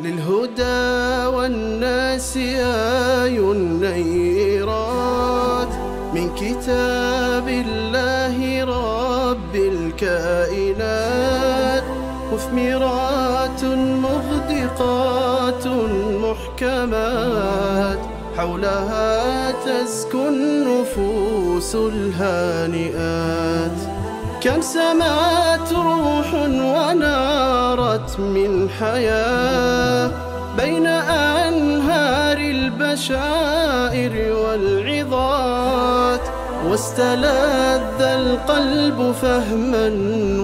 للهدى والناس آي النيرات من كتاب الله رب الكائنات، مثمرات مغدقات محكمات، حولها تزكو النفوس الهانئات. كم سمعت روح ونارت من حياة بين أنهار البشائر والعظات، واستلذ القلب فهما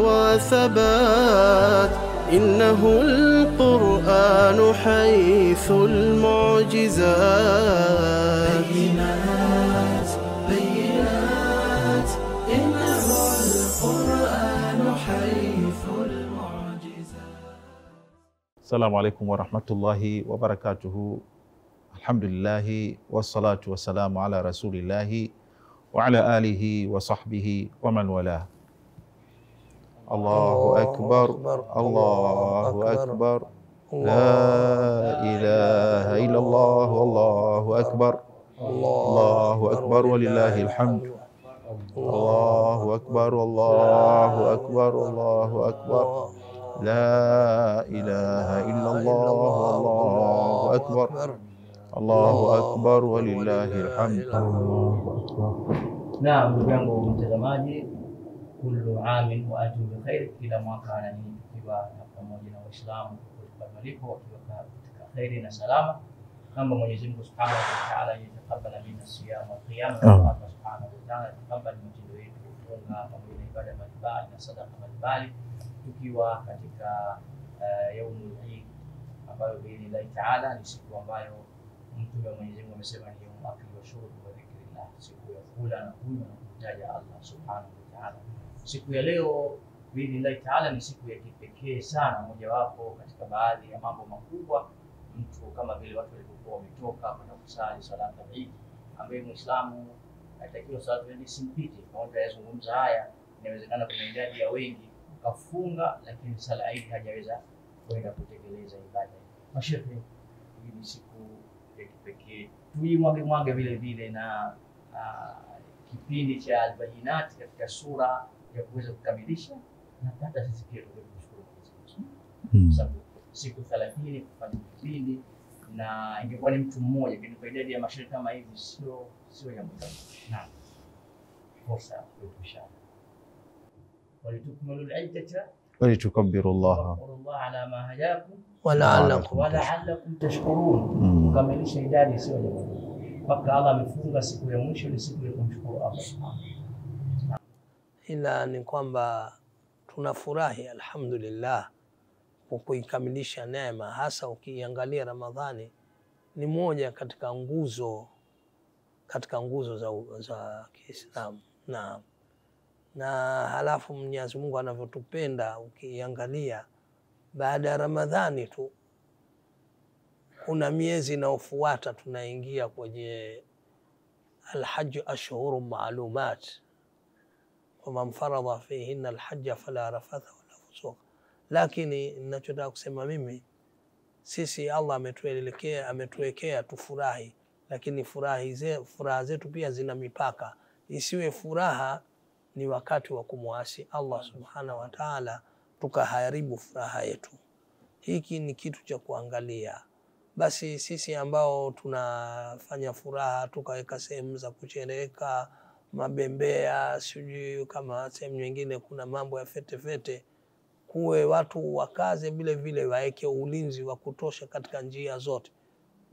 وثبات. إنه القرآن حيث المعجزات. بينات بينات إنه القرآن حيث المعجزات. السلام عليكم ورحمة الله وبركاته. الحمد لله والصلاة والسلام على رسول الله وعلى آله وصحبه ومن والاه. الله أكبر الله أكبر لا إله إلا الله والله أكبر الله أكبر ولله الحمد. الله أكبر الله أكبر الله أكبر لا إله إلا الله والله أكبر الله أكبر ولله الحمد. Naam, ndugu yangu mtazamaji, kullu amin wa antum bi khair, kila mwaka na nyinyi tukiwa pamoja na Waislamu kwa malipo wakiwa katika khairi na salama. Naomba Mwenyezi Mungu Subhanahu wa Ta'ala atakabala minna siyam wa qiyam, Allah Subhanahu wa Ta'ala atakabali matendo yetu kufunga pamoja na ibada mbalimbali na sadaka mbalimbali, tukiwa katika yaumul Eid ambayo biidhnillah Ta'ala ni siku ambayo Mtume wa Mwenyezi Mungu amesema ni yaumu akli wa shurb wa dhikrillah, siku ya kula na kunywa na kumtaja Allah Subhanahu wa Ta'ala. Siku ya leo biidhnillah Ta'ala ni siku ya kipekee sana, mojawapo katika baadhi ya mambo makubwa mtu kama vile watu walikuwa wametoka kwenda kusali salatu Eid, ambaye Muislamu anatakiwa salatu Eid simpite. Pamoja yazungumza haya, inawezekana kuna idadi ya wengi kafunga lakini sala Eid hajaweza kwenda kutekeleza ibada. Mashehe, hii ni siku ya kipekee, tuimwage vile vile na kipindi cha Al-Bayinat katika sura ya kuweza kukamilisha na hata sisi pia tunashukuru Mwenyezi Mungu. Sababu siku 30 kufanya kipindi na ingekuwa ni mtu mmoja kwa idadi ya mashehe kama hivi sio ya mmoja. Naam. Fursa kwetu inshallah. Walitukmilu al-iddata ولتكبروا الله ala ma hadakum wala'allakum tashkurun. Kukamilisha idadi sio jambo. Mpaka Allah amefunga siku ya mwisho ni siku ya kumshukuru Allah. Ila ni kwamba tunafurahi alhamdulillah kwa kuikamilisha neema, hasa ukiangalia Ramadhani ni moja katika nguzo za Kiislamu. Na halafu Mwenyezi Mungu anavyotupenda, ukiangalia baada ya Ramadhani tu kuna miezi inayofuata tunaingia kwenye al-hajj ashhurun ma'lumat, waman faradha fihinna al-hajj fala rafatha wala fusuq. Lakini ninachotaka kusema mimi, sisi Allah ametuwekea tufurahi, lakini furaha zetu pia zina mipaka. Isiwe furaha ni wakati wa kumwasi Allah Subhanahu wa Ta'ala tukaharibu furaha yetu. Hiki ni kitu cha kuangalia. Basi sisi ambao tunafanya furaha tukaweka sehemu za kuchereka, mabembea, sijui kama sehemu nyingine kuna mambo ya fete, kuwe watu wakaze vile vile waeke ulinzi wa kutosha katika njia zote.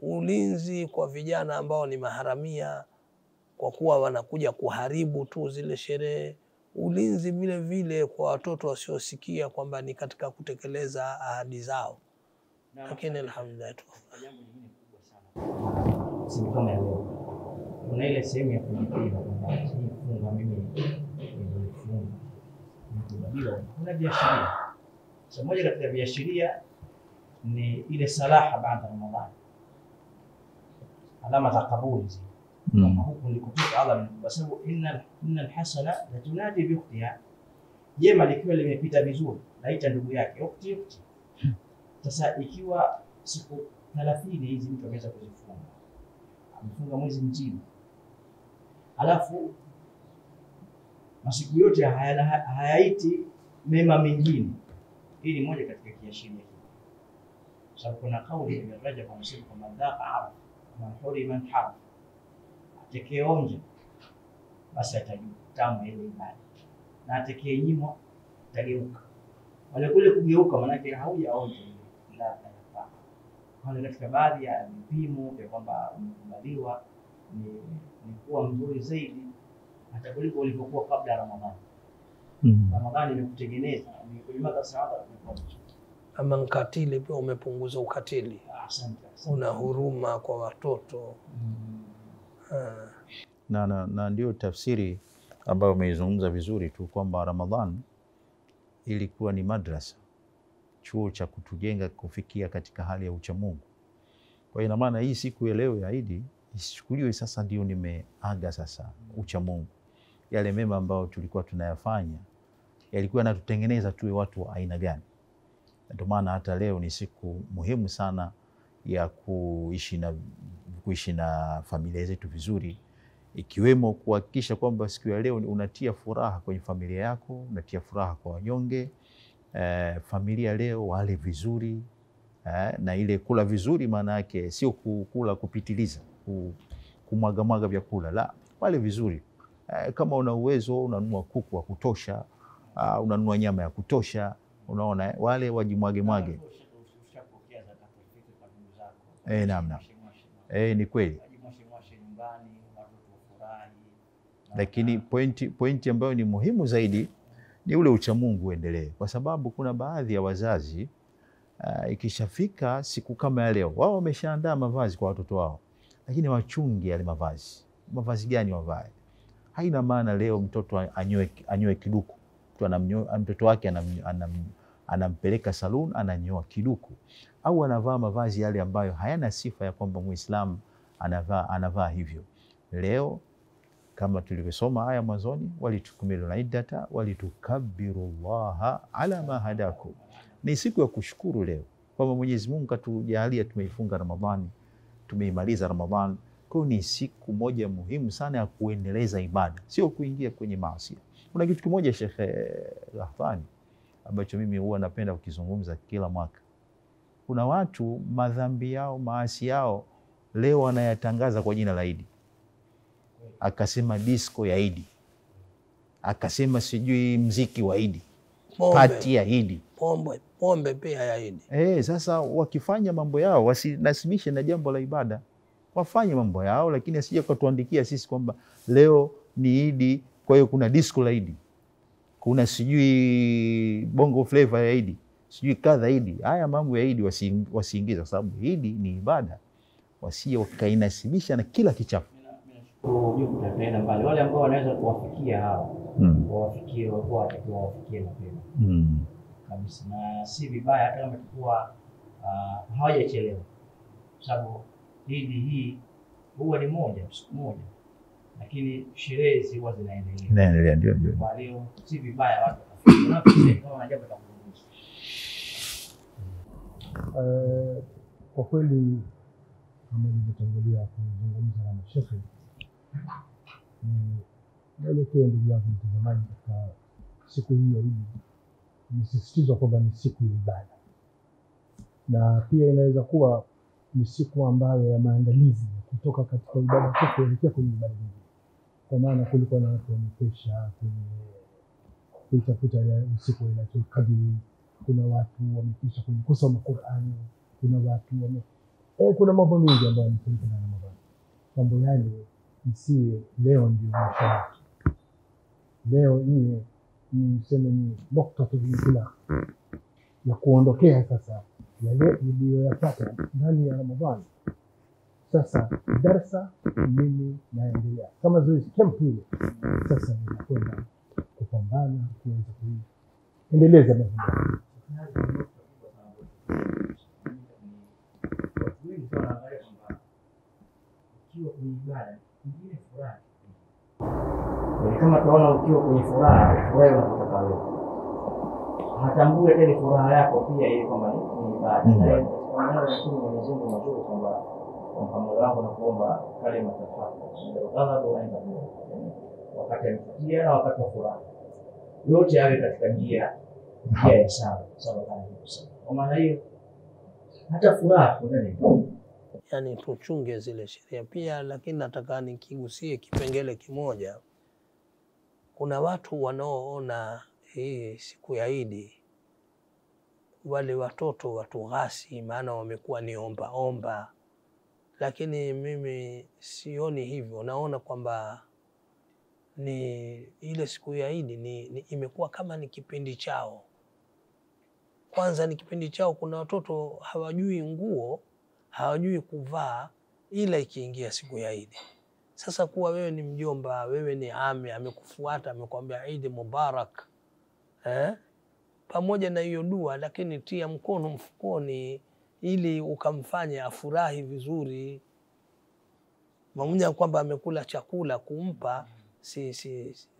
Ulinzi kwa vijana ambao ni maharamia, kwa kuwa wanakuja kuharibu tu zile sherehe. Ulinzi vile vile kwa watoto wasiosikia kwamba ni katika kutekeleza ahadi zao. Lakini alhamdulillah jambo lingine kubwa sana. Siku kama leo kuna ile sehemu ya kujipima kwamba hii funga mimi nilifunga. Kuna biashara. Sasa moja katika biashara ni ile salaha baada ya Ramadhani. Alama za kabuli. Huko ndikotoka Allah kwa sababu innal hasana la tunadi bi ukhtiha. Jema likiwa limepita vizuri naita ndugu yake ukhti. Sasa ikiwa siku 30 hizi mtu ameweza kuzifunga, amefunga mwezi mzima, alafu masiku yote hayaiti mema mengine. Hii ni moja katika kiashiria hiki, sababu kuna kauli imetaja kwa msimu kama dhaqa man hurima harf, atakayeonja basi atajua tamu ile ibada, na atakayenyimwa atageuka. Wale kule kugeuka maana yake haujaonja ile ladha ya faa. Kwa katika baadhi ya vipimo vya kwamba umekubaliwa ni kuwa mzuri zaidi hata kuliko ulivyokuwa kabla ya Ramadhani. Ramadhani imekutengeneza ni kulimata saada kwa ama mkatili pia umepunguza ukatili. Asante. Una huruma kwa watoto. Na ndio tafsiri ambayo umeizungumza vizuri tu kwamba Ramadhan ilikuwa ni madrasa, chuo cha kutujenga kufikia katika hali ya uchamungu. Kwa hiyo ina maana hii siku ya leo ya Eid isichukuliwe sasa ndio nimeaga sasa uchamungu. Yale mema ambayo tulikuwa tunayafanya yalikuwa yanatutengeneza tuwe watu wa aina gani. Ndio maana hata leo ni siku muhimu sana ya kuishi na familia zetu vizuri, ikiwemo kuhakikisha kwamba siku ya leo unatia furaha kwenye familia yako, unatia furaha kwa wanyonge. Familia leo wale vizuri, na ile kula vizuri maana yake sio kula kupitiliza, kumwaga vyakula, la, wale vizuri. Kama una uwezo unanunua kuku wa kutosha, unanunua nyama ya kutosha, unaona, wale wajimwage. Naam. Ni kweli. Lakini pointi ambayo ni muhimu zaidi ni ule uchamungu uendelee, kwa sababu kuna baadhi ya wazazi ikishafika siku kama ya leo, wao wameshaandaa mavazi kwa watoto wao, lakini wachungi yale mavazi gani wavae. Haina maana leo mtoto anyoe kiduku, mtoto wake anampeleka salon ananyoa kiduku, au anavaa mavazi yale ambayo hayana sifa ya kwamba Muislamu anavaa hivyo. Leo kama tulivyosoma aya mwanzoni, walitukumilu iddata walitukabbirullaha ala ma hadakum, ni siku ya kushukuru leo kwamba Mwenyezi Mungu katujalia tumeifunga Ramadhani, tumeimaliza Ramadhani. Kwa ni siku moja muhimu sana ya kuendeleza ibada, sio kuingia kwenye maasi. Kuna kitu kimoja Sheikh Rahdhani ambacho mimi huwa napenda kukizungumza kila mwaka. Kuna watu madhambi yao, maasi yao leo wanayatangaza kwa jina la Eid. Akasema disco ya Eid, akasema sijui mziki wa Eid, party ya Eid, pombe pia ya Eid. Sasa wakifanya mambo yao wasinasibishe na jambo la ibada. Wafanye mambo yao, lakini asije kutuandikia sisi kwamba leo ni Eid, kwa hiyo kuna disco la Eid, kuna sijui bongo flavor ya Eid, sijui kadha Eid. Haya mambo ya Eid wasiingize, kwa sababu Eid ni ibada, wasije wakainasibisha na kila kichafu. Tutaenda mbali wale ambao wanaweza kuwafikia hao, wawafikie mapema kabisa, na si vibaya hata kama tukua hawajachelewa, sababu Eid hii huwa ni siku moja, lakini sherehe huwa zinaendelea. Ndio. Kwa hiyo si vibaya watu kufikia kama wanajua kukumbusha. Kwa kweli kama nilivyotangulia kuzungumza na mashehe, naelekea ndugu yangu mtazamaji, katika siku hii ya Eid nisisitiza kwamba ni siku ya ibada, na pia inaweza kuwa ni siku ambayo ya maandalizi kutoka katika ibada kuelekea kwenye ibada nyingine. Kwa maana kulikuwa na watu wamekesha kuitafuta usiku wa Lailatul Qadr, kuna watu wamekesha kwenye kusoma Qur'ani, kuna watu kuna mambo mengi ambayo yanafanyika na Ramadhani. Mambo yale isiwe leo ndio mwisho. Leo iwe niseme ni nukta tuliyokuwa ya kuondokea sasa yale iliyoyapata ndani ya Ramadhani. Sasa darasa mimi naendelea kama zoezi camp ile, sasa ninakwenda kupambana kuweza kuendeleza mambo. Kama tunaona ukiwa kwenye furaha unataka wewe, hatambue ile furaha yako pia ile kwamba ni ibada. maneno ya Mwenyezi Mungu mazuri kwamba kwa moyo wangu na kuomba kalima tafako ghadhabu aenda wakati anafikia na wakati wa furaha yote yawe katika njia ya sawa kabisa. Kwa maana hiyo hata furaha tunani, yani tuchunge zile sheria pia. Lakini nataka nikigusie kipengele kimoja. Kuna watu wanaoona hii siku ya Idi wale watoto watu ghasi, maana wamekuwa ni omba, lakini mimi sioni hivyo. Naona kwamba ni ile siku ya Idi ni imekuwa kama ni kipindi chao. Kwanza ni kipindi chao. Kuna watoto hawajui nguo, hawajui kuvaa, ila ikiingia siku ya Idi. Sasa kuwa wewe ni mjomba, wewe ni ame, amekufuata amekwambia Idi Mubarak, pamoja na hiyo dua, lakini tia mkono mfukoni ili ukamfanya afurahi vizuri. Pamoja kwamba amekula chakula, kumpa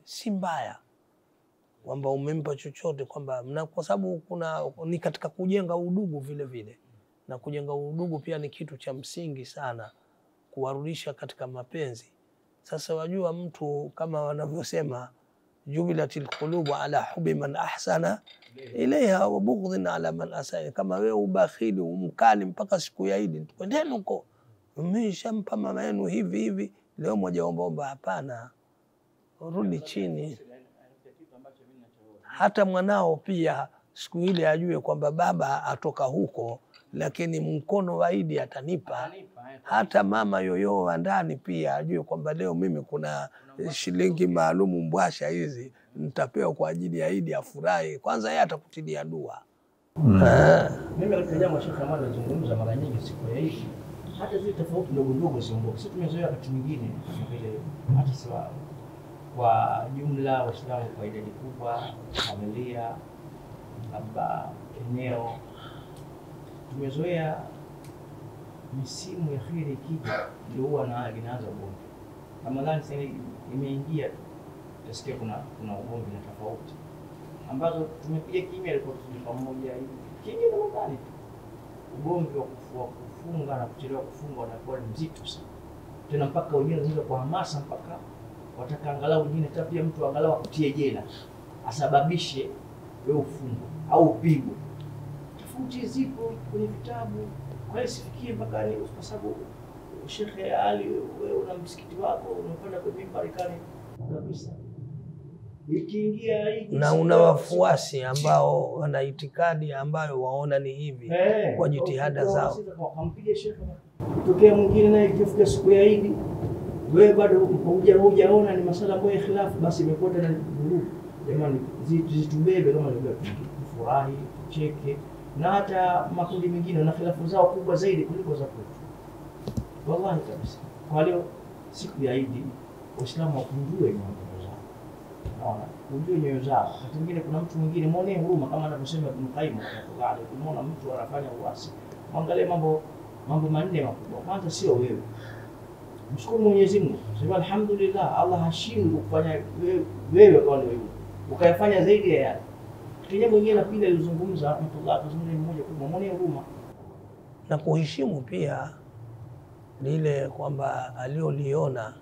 si mbaya kwamba umempa chochote, kwamba kwa sababu ni katika kujenga udugu vile vile, na kujenga udugu pia ni kitu cha msingi sana, kuwarudisha katika mapenzi. Sasa wajua, mtu kama wanavyosema jubilatil qulubu ala hubi man ahsana ilaiha wa bughdhin ala man asaa. Kama wewe ubakhili umkali mpaka siku ya Idi, kwendeni huko, mmeshampa mama yenu hivi leo moja omba, hapana, rudi chini. Hata mwanao pia siku ile ajue kwamba baba atoka huko, lakini mkono wa Idi atanipa. Hata mama yoyo wa ndani pia ajue kwamba leo mimi kuna shilingi maalumu mbwasha hizi nitapewa kwa ajili ya Idi, afurahi. Kwanza yeye atakutilia dua. Mimi katika jambo Sheikh Ahmad alizungumza mara nyingi siku ya Idi, hata zile tofauti ndogo siondoke. Sisi tumezoea wakati mwingine vile, hata sawa kwa jumla Waislamu kwa idadi kubwa, familia, baba, eneo, tumezoea misimu ya kheri ikija ndio huwa inaanza ugomvi. Ramadhani sasa imeingia, utasikia kuna ugomvi na tofauti ambazo tumepiga kimya, alikuwa pamoja hivi kimya. Ramadhani ugomvi wa kufunga na kuchelewa kufunga unakuwa mzito sana, tena mpaka wengine wanaanza kwa hamasa, mpaka wataka angalau wengine pia mtu angalau akutie jela asababishe wewe ufungwe au upigwe. Tofauti zipo kwenye vitabu. Kwa hiyo sifikie mpaka ni kwa sababu Sheikh Ali, wewe una msikiti wako unapanda kwa mimbari kale kabisa, ikiingia hii na una wafuasi ambao wana itikadi ambayo waona ni hivi kwa jitihada zao. Wakampiga Sheikh tokea mwingine naye ikifika siku ya Idi, wewe bado hujaona ni masala ambayo khilafu, basi imekwenda na vurugu. Jamani, zitubebe kama ilivyo, furahi, cheke, na hata makundi mengine na khilafu zao kubwa zaidi kuliko za kwetu. Wallahi kabisa. Kwa hiyo siku ya Idi Waislamu wakunjue nyoyo zao. Naona kunjue nyoyo zao. Wakati mwingine kuna mtu mwingine muone huruma, kama anavyosema Ibn Qayyim rahimahullah, unaona mtu anafanya uasi, angalia mambo manne makubwa. Kwanza sio wewe, mshukuru Mwenyezi Mungu, sema alhamdulillah, Allah hashindwi kufanya wewe kwa wewe ukayafanya zaidi ya yale. Kijana mwingine na pili alizungumza rahimahullah, kuzungumza mmoja kubwa, muone huruma na kuheshimu pia lile kwamba alioliona,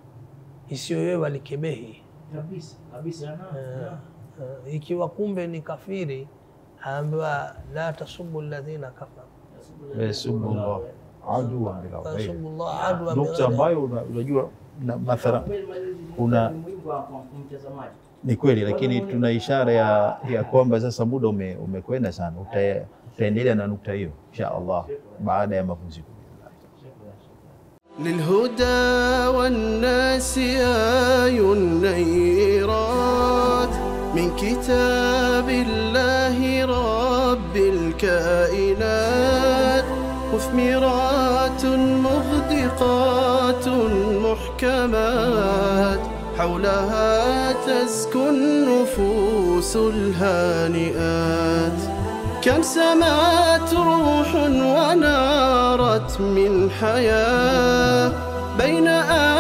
isiyo wewe alikebehi kabisa. Ikiwa kumbe ni kafiri, ambaye la tasubbu alladhina kafaru yasubbu Allah aduwan bila ghairi. tasubbu Allah aduwan. Nukta ambayo unajua mathalan kuna ni kweli, lakini tuna ishara ya kwamba sasa muda umekwenda sana. Utaendelea na nukta hiyo insha Allah baada ya mapumziko. للهدى والناس آي النيرات من كتاب الله رب الكائنات، مثمرات مغدقات محكمات، حولها تزكو النفوس الهانئات. كم سمعت روح ونارت من حياة بين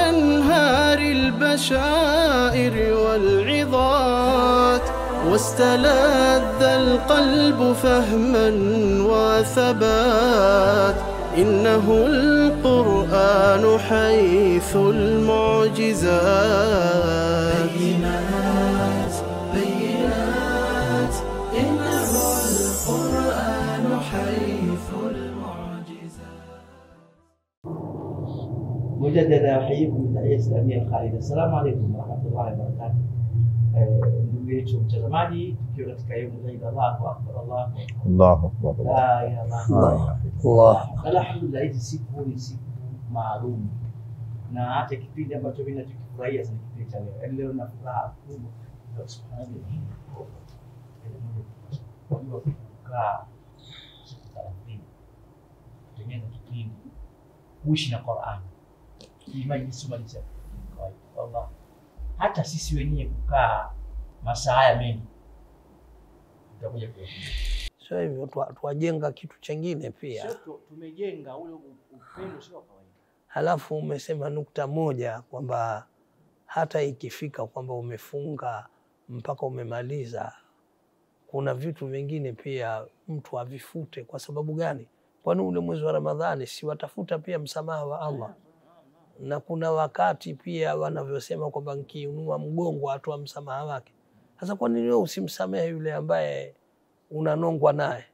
أنهار البشائر والعظات، واستلذ القلب فهما وثبات. إنه القرآن حيث المعجزات. بينات بينات إنه القرآن حيث المعجزات. مجددا أحييكم بالتحية الإسلامية الخالدة. السلام عليكم ورحمة الله وبركاته. Ndugu yetu mtazamaji, tukiwa katika yaumu zaidi, Allahu akbar, Allahu akbar, la ilaha illallah. Alhamdulillah, hizi siku ni siku maalum, na hata kipindi ambacho mimi nachokifurahia sana kipindi cha leo. Leo na furaha kubwa, subhanallah, kwa kukaa siku 30 kutengeneza kipindi kuishi na Qur'an, imani kusoma ni sawa. Allah, hata sisi wenyewe kukaa masaa haya mengi tutakuja kwa sio hivyo, tuwajenga kitu chengine pia. Sio tumejenga ule upendo sio kawaida. Halafu umesema nukta moja kwamba hata ikifika kwamba umefunga mpaka umemaliza, kuna vitu vingine pia mtu avifute. Kwa sababu gani? Kwani ule mwezi wa Ramadhani si watafuta pia msamaha wa Allah? Na kuna wakati pia wanavyosema kwamba nkiinua mgongo atoa msamaha wake. Sasa kwa nini wewe usimsamehe yule ambaye unanongwa naye?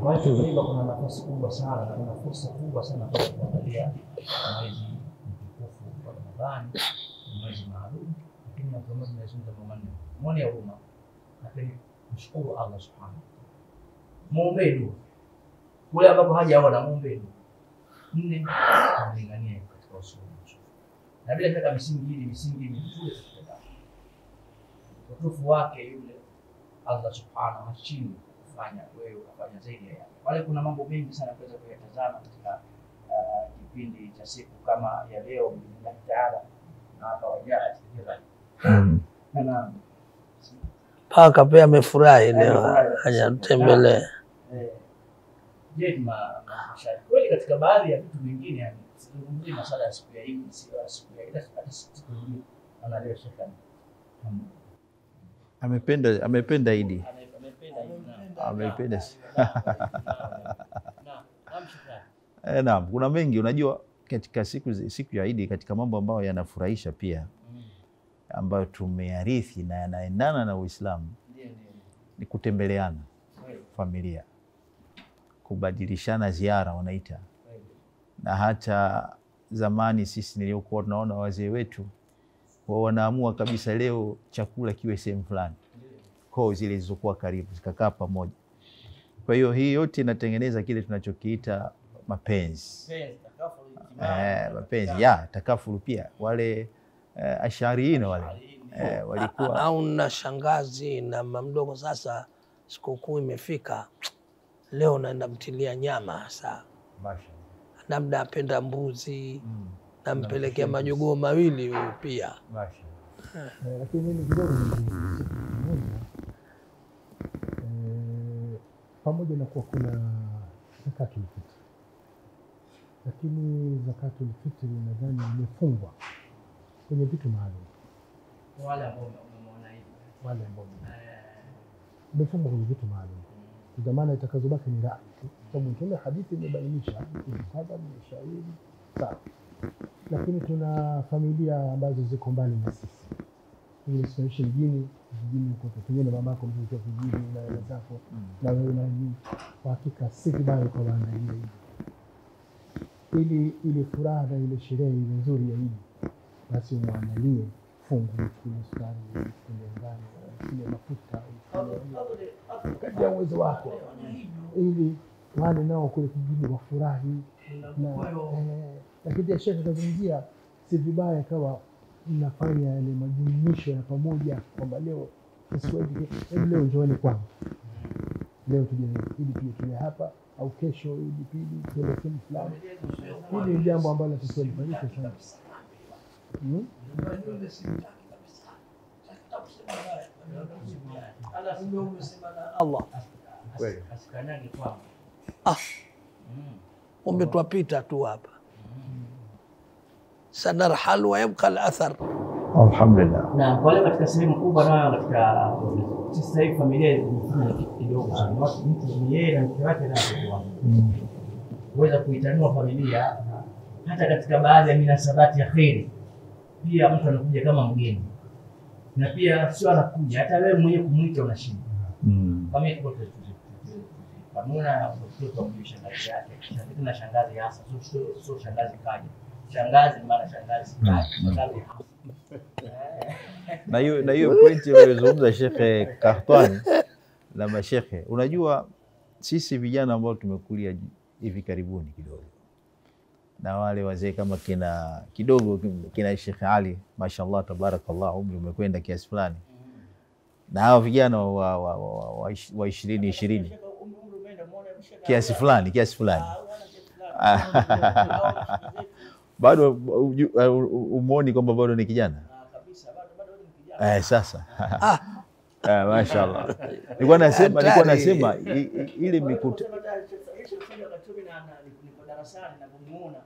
Kwa hiyo kuna nafasi kubwa sana na kuna fursa kubwa sana kwa kuangalia mwezi mtukufu wa Ramadhani, mwezi maalum, lakini na kama tunazungumza kwa maneno muone ya umma, lakini mshukuru Allah subhanahu. Muombe dua kule ambapo hajaona, muombe dua nne kulingania katika usuli na bila shaka misingi hii misingi mizuri katika utukufu wake yule Allah subhanahu wa ta'ala kufanya wewe ukafanya zaidi ya wale. Kuna mambo mengi sana kuweza kuyatazama katika kipindi cha siku kama ya leo bila taala na hapa wajaa na paka pia amefurahi leo hajatembelea. Kweli katika baadhi ya vitu vingine yani sizungumzie masuala ya siku ya Eid, siku ya Eid, hata siku nyingine analeo shekani amependa Eid, amependa. Naam, kuna mengi unajua katika siku ya Eid, katika mambo ambayo yanafurahisha pia ambayo tumeyarithi na yanaendana na Uislamu ni kutembeleana familia, kubadilishana ziara wanaita. Na hata zamani sisi niliokuwa tunaona wazee wetu wao wanaamua kabisa leo chakula kiwe sehemu fulani, kwa zile zilizokuwa karibu zikakaa pamoja. Kwa hiyo hii yote inatengeneza kile tunachokiita mapenzi. Mapenzi ya takafuru pia. Wale ashariina wale walikuwa au na shangazi na mamdogo. Sasa sikukuu imefika, leo naenda mtilia nyama sasa. Labda apenda mbuzi, nampelekea majogoo mawili huyu pia. Lakini mimi kidogo pamoja na kuwa kuna zakatul fitr, lakini zakatul fitr nadhani imefungwa kwenye vitu maalum. Wale ambao umeona hivi, wale ambao imefungwa kwenye vitu maalum, kwa maana itakazobaki ni rai tu, sababu mtume hadithi imebainisha kadha ni shairi sawa. Lakini tuna familia ambazo ziko mbali na sisi, ili tunaishi mjini kwa pengine mamako mzee kijiji na wenzako na wewe na mimi, kwa hakika si vibaya kwa waandalie ili ile furaha na ile sherehe ile nzuri ya Eid, basi muandalie fungu kile sukari kile ngano kile mafuta kaja uwezo wako, ili wale nao kule kijiji wafurahi. Lakini shekhe kazungumzia si vibaya kawa mnafanya yale majumuisho ya pamoja, kwamba leo leo njooni kwangu, leo tuje ili pia tuje hapa, au kesho ili pili tuje sehemu fulani. Hili ni jambo ambalo tusilifanyike sana. Allah umetwapita tu hapa, sanarhal wa yabqa al-athar. Alhamdulillah. Na kwa leo katika sehemu kubwa nayo katika sasa hivi familia imefanya kitu kidogo sana. Mtu ni yeye na mke wake na watoto wake. Kuweza kuitanua familia hata katika baadhi ya minasabati ya kheri. Pia mtu anakuja kama mgeni. Na pia sio anakuja hata wewe mwenyewe kumuita unashinda. Kama hiyo kwa pamoja mtoto wa shangazi yake. Na shangazi hasa sio shangazi kaja. Shangazi maana shangazi kaja. Shangazi na hiyo pointi aliyozungumza Shekhe Kahtwani na mashekhe, unajua sisi vijana ambao tumekulia hivi karibuni kidogo na wale wazee kama kina Sheikh Ali, mashallah tabarakallah, umri umekwenda kiasi fulani, na hao vijana wa 20 kiasi fulani bado umuoni kwamba bado ni kijana? Sasa mashaallah. Nilikuwa nasema ile mikuta niko darasani na kumuona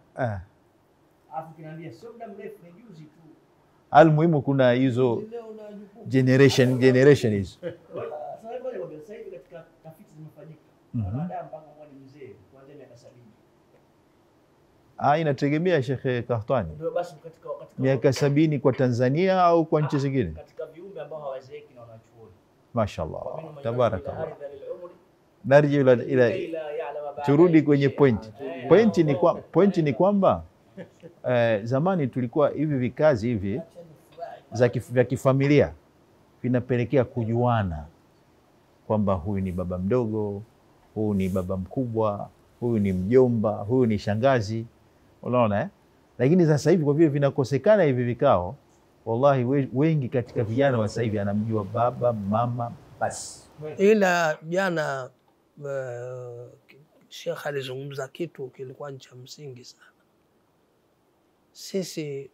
afu kinaambia sio muda mrefu ni juzi tu. Almuhimu kuna hizo generation hizo. Sasa hivi katika tafiti zimefanyika wanadamu mpaka mwani mzee kuanzia miaka 70. Inategemea Sheikh Kahtwani. Ndio basi katika miaka 70 kwa Tanzania au kwa nchi zingine? Katika viumbe ambao hawazeeki na wanachuoni. Mashaallah. Tabarakallah. Narji ila turudi kwenye pointi ni kwamba zamani tulikuwa hivi vikazi hivi vya kifamilia vinapelekea kujuana kwamba huyu ni baba mdogo, huyu ni baba mkubwa, huyu ni mjomba, huyu ni shangazi, unaona Lakini sasa hivi kwa vile vinakosekana hivi vikao, wallahi wengi katika vijana wa sasa hivi anamjua baba mama basi. Ila jana Sheikh alizungumza kitu kilikuwa cha msingi sana. Sisi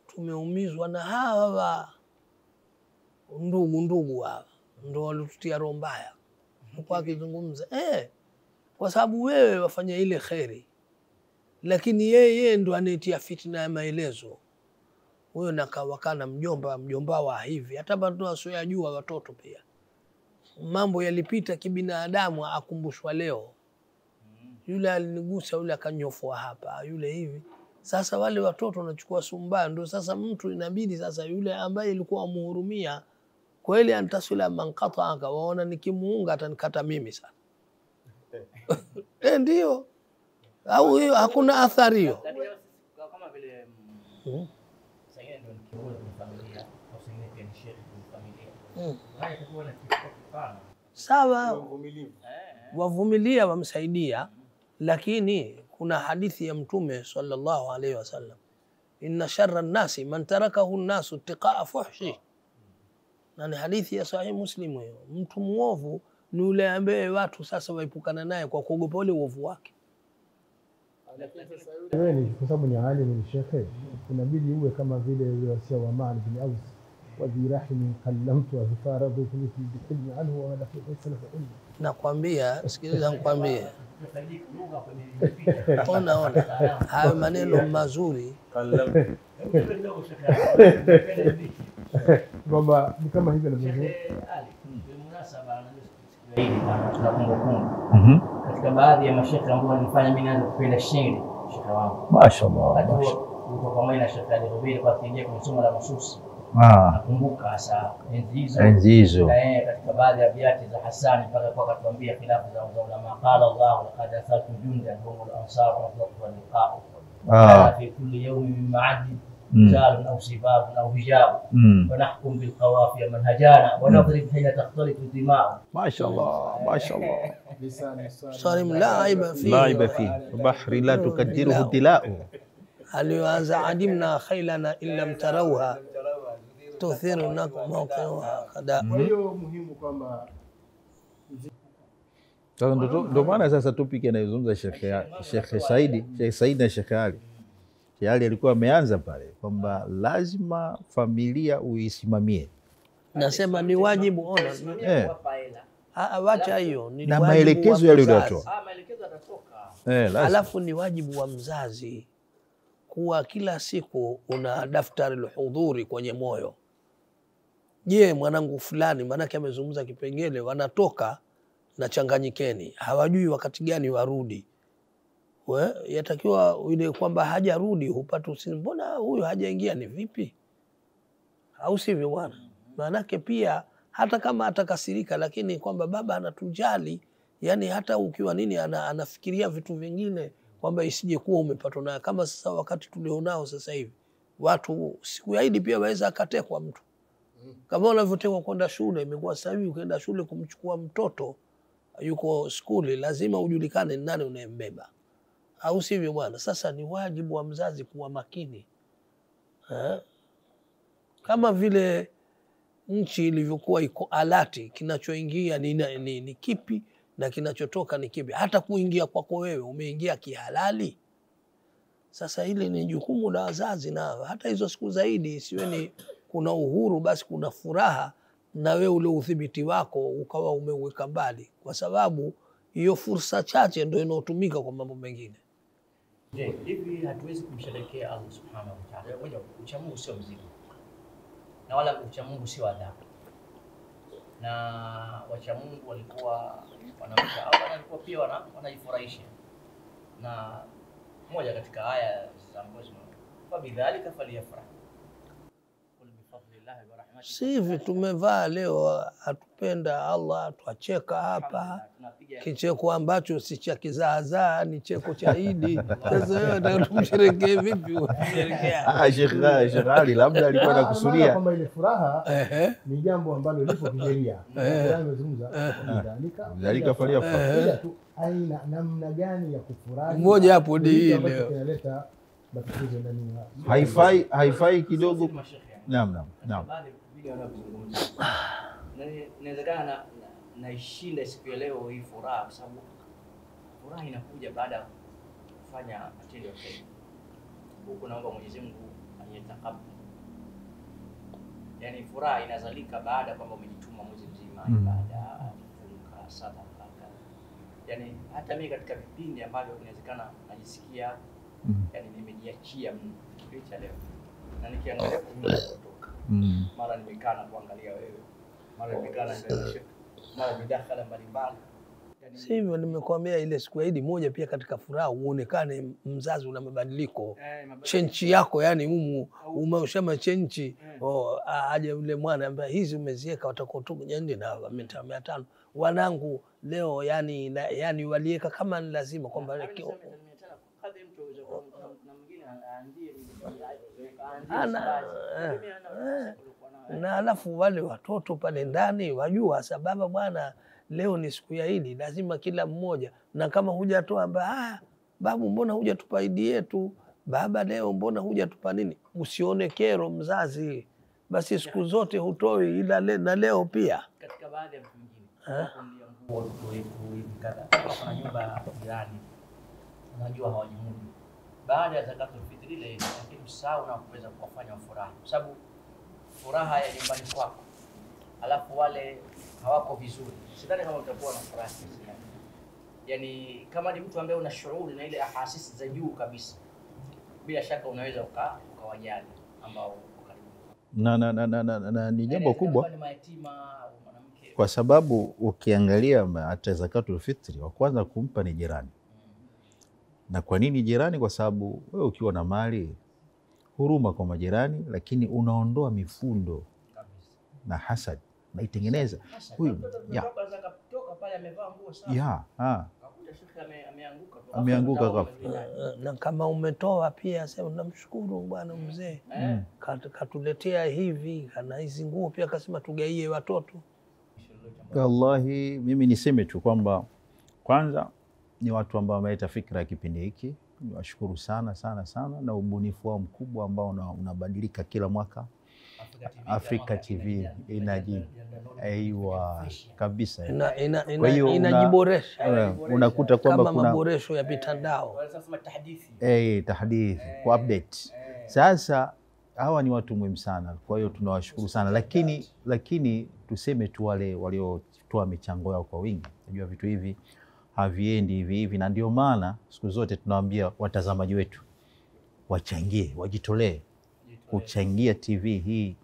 tumeumizwa na hawa ndugu hawa ndio walitutia roho mbaya. Kwa akizungumza kwa sababu wewe wafanya ile kheri, lakini yeye ndo anayetia fitna ya maelezo. Huyo nakawakana mjomba wa hivi, hata bado wasiyajua watoto pia. Mambo yalipita kibinadamu, akumbushwa leo. Yule alinigusa, yule akanyofua hapa, yule hivi. Sasa wale watoto wanachukua sumbaya, ndio sasa mtu inabidi sasa yule ambaye alikuwa amhurumia kweli antasula mankata akawaona nikimuunga atanikata mimi sana. Ndio. Au hiyo hakuna athari hiyo. Kama vile sasa ndio ni kiongozi wa familia au sasa ni sheikh wa familia. Haya itakuwa na kifano. Sawa. Wavumilia wamsaidia, lakini kuna hadithi ya Mtume sallallahu alaihi wasallam, inna sharra an-nasi man tarakahu an-nasu ittiqa'a fuhshi. Na ni hadithi ya Sahih Muslim hiyo. Mtu muovu ni yule ambaye watu sasa waepukana naye kwa kuogopa ule uovu wake. Wewe kwa sababu ni alimu ni shekhe, inabidi uwe kama vile yule wasia wa Ma'an bin Aus, wa dhirahim kallamtu wa faradu fi dhikri anhu wa la fi salaf ilmi. Nakwambia, sikiliza nikwambie. Ona hayo maneno mazuri. Baba ni kama hivi anavyo. Katika baadhi ya mashekhe ambao walifanya mimi naanza kupenda shairi, shekhe wangu mashaallah kwa pamoja na shekhe alihubiri kwa kuingia kwenye somo la nusus. Nakumbuka hasa enzi hizo katika baadhi ya viati za Hasani mpaka kwa kutuambia khilafu za ulama, qala Allah laqad asaltu jundan hum al-ansar wa liqa fi kulli yawmin min ma'ad زال أو سباب أو هجاب ونحكم بالقوافي منهجانا ونضرب حين تختلط الدماء. ما شاء الله ما شاء الله. صارم لا عيب فيه بحر لا تكدره الدلاء. aliyoanza adimna khailana illam tarawha tuthiru nakum mawqi'uha kada. Hiyo muhimu kwamba ndio maana sasa topic anayozungumza Sheikh Said na Sheikh Ali tayari alikuwa ameanza pale kwamba lazima familia uisimamie. Nasema ni wajibu, ona wacha hiyo ni na maelekezo yale utatoa. Maelekezo yatatoka. Alafu ni wajibu wa mzazi kuwa kila siku una daftari al-hudhuri kwenye moyo. Je, mwanangu fulani maanake amezungumza kipengele, wanatoka na changanyikeni, hawajui wakati gani warudi. Yatakiwa ile kwamba hajarudi hupata usini, mbona huyu hajaingia, ni vipi? Au sivyo bwana? Maanake pia hata kama atakasirika, lakini kwamba baba anatujali, yani hata ukiwa nini anafikiria vitu vingine, kwamba isije kuwa umepatwa nayo. Kama sasa wakati tulionao sasa hivi, watu siku ya Idi pia waweza akatekwa mtu, kama unavyotekwa kwenda shule. Imekuwa sasa hivi ukienda shule kumchukua mtoto yuko skuli, lazima ujulikane ni nani unayembeba, au sivyo bwana? Sasa ni wajibu wa mzazi kuwa makini, kama vile nchi ilivyokuwa iko alati, kinachoingia ni kipi na kinachotoka ni kipi. Hata kuingia kwako wewe umeingia kihalali. Sasa hili ni jukumu la wazazi, na hata hizo siku zaidi isiwe ni kuna uhuru basi kuna furaha, na wewe ule udhibiti wako ukawa umeuweka mbali, kwa sababu hiyo fursa chache ndio inayotumika kwa mambo mengine. Je, hivi hatuwezi kumsherehekea Allah Subhanahu wa Ta'ala? Moja, ucha Mungu sio mzigo, na wala ucha Mungu sio adhabu. Na wacha Mungu walikuwa wanamcha Allah, walikuwa pia wanajifurahisha. Na moja katika aya za Mwenyezi Mungu, fa bidhalika falyafrah. Sivi tumevaa leo, atupenda Allah, tuacheka hapa, kicheko ambacho si cha kizaazaa, ni cheko cha Idi. Sasa wewe unataka tumsherekee vipi? Sheikh Ali labda alikuwa anakusudia kwamba ile furaha ni jambo ambalo lipo kisheria. Amezungumza dhalika falyafrah, tu aina namna gani ya kufurahi. Mmoja hapo ni ile inaleta matatizo ndani ya haifai kidogo. Naam. Baadhi video wanazungumza. Inawezekana naishinda siku ya leo hii furaha, kwa sababu furaha inakuja baada ya kufanya matendo ya kheri. Huko naomba Mwenyezi Mungu anitakabali. Yani furaha inazalika baada kwamba umejituma mwezi mzima ibada, funga, sadaka. Yani hata mimi katika vipindi ambavyo inawezekana najisikia yani nimejiachia kitu cha leo. Na nikiangalia kutoka mara nimekaa na kuangalia wewe, mara nimekaa na wewe, mara midakhala mbalimbali. Sivyo nimekuambia ile siku ya Idi moja pia katika furaha uonekane mzazi una mabadiliko. Chenchi yako yani umeushama chenchi. Aje yule mwana ambaye hizi umeziweka watakotoka nyende na 500. Wanangu leo yani waliweka kama ni lazima kwamba na alafu wale watoto pale ndani wajua sababu bwana leo ni siku ya Idi, lazima kila mmoja. Na kama hujatoa babu mbona hujatupa Idi yetu, baba leo mbona hujatupa nini, usione kero mzazi, basi siku zote hutoi ila na leo pia. Katika baadhi ya vingine nguo kadha kuna nyumba ya jirani unajua hawajimudu, baada ya zakatul fitri ile lakini usahau na kuweza kuwafanya wafurahi, kwa sababu furaha ya nyumbani kwako alafu wale hawako vizuri, sidhani kama utakuwa na furaha sana. Yani kama ni mtu ambaye una shughuli na ile ahasisi za juu kabisa, bila shaka unaweza ukawajali ambao na ni jambo kubwa, kwa sababu ukiangalia hata zakatul fitri wa kwanza kumpa ni jirani. Na kwa nini jirani? Kwa sababu wewe ukiwa na mali huruma kwa majirani, lakini unaondoa mifundo na hasad na itengeneza huyu ameanguka ghafla. Na kama umetoa pia sema namshukuru bwana mzee katuletea hivi kana hizi nguo pia akasema tugaie watoto. Wallahi mimi niseme tu kwamba kwanza ni watu ambao wameleta fikra ya kipindi hiki, niwashukuru sana na ubunifu wao mkubwa ambao unabadilika kila mwaka. Africa TV aiwa kabisa, inajiboresha, unakuta kwamba kuna maboresho ya mitandao, wanasema tahdithi ku update. Sasa hawa ni watu muhimu sana, kwa hiyo tunawashukuru sana, lakini tuseme tu wale waliotoa michango yao kwa wingi. Najua vitu hivi haviendi hivi, na ndio maana siku zote tunawaambia watazamaji wetu wachangie, wajitolee kuchangia TV hii,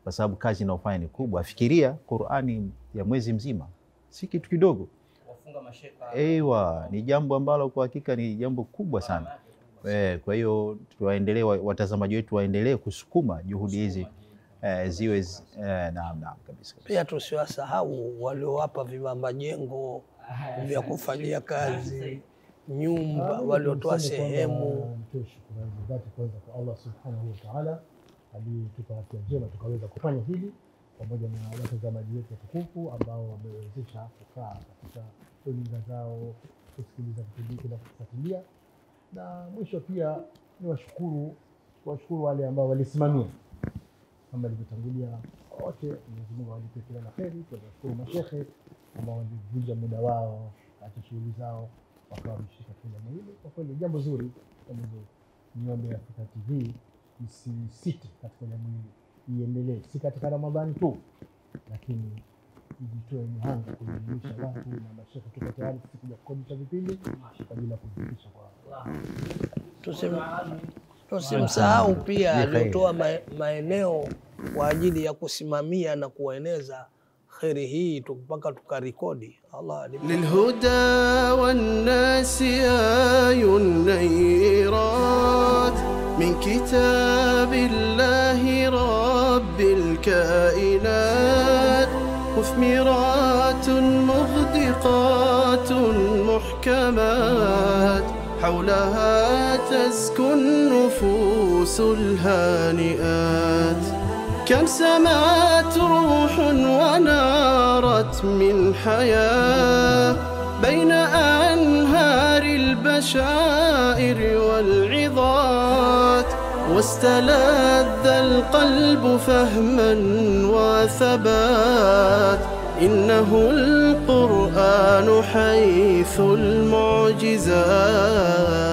kwa sababu kazi inayofanya ni kubwa. Fikiria Qur'ani ya mwezi mzima, si kitu kidogo. Wafunga masheka. Ewa, ni jambo ambalo kwa hakika ni jambo kubwa sana. Kwa hiyo tuwaendelee, watazamaji wetu waendelee kusukuma juhudi hizi ziwe naam kabisa. Pia tusiwasahau waliowapa vibamba jengo vya kufanyia kazi, nyumba, waliotoa sehemu. Shukrani dhati kwanza kwa Allah subhanahu wa ta'ala aliyetupa afya njema tukaweza kufanya hili, pamoja na watazamaji wetu watukufu ambao wamewezesha kukaa katika runinga zao kusikiliza kipindi hiki na kufuatilia. Na mwisho pia ni washukuru wale ambao walisimamia kama ilivyotangulia wote. Mwenyezi Mungu awalipe kila la kheri. Tunashukuru mashehe ambao walivunja muda wao katika shughuli zao wakawa wameshika filamu hili. Kwa kweli jambo zuri. Niombe Afrika TV isisite katika filamu hili, iendelee si katika Ramadhani tu, lakini ijitoe mhanga kuelimisha watu, na mashehe tuko tayari kuja kukodisha vipindi kwa ajili ya kufikisha kwa Tusimsahau pia aliotoa maeneo kwa ajili ya kusimamia na kueneza kheri hii mpaka tukarekodi. Allah lilhuda wan nasiyun nairat min kitabillahi rabbil kainat مثمرات مغدقات محكمات حولها تزكو النفوس الهانئات كم سمعت روح ونارت من حياة بين أنهار البشائر والعظات واستلذ القلب فهما وثبات إنه القرآن حيث المعجزات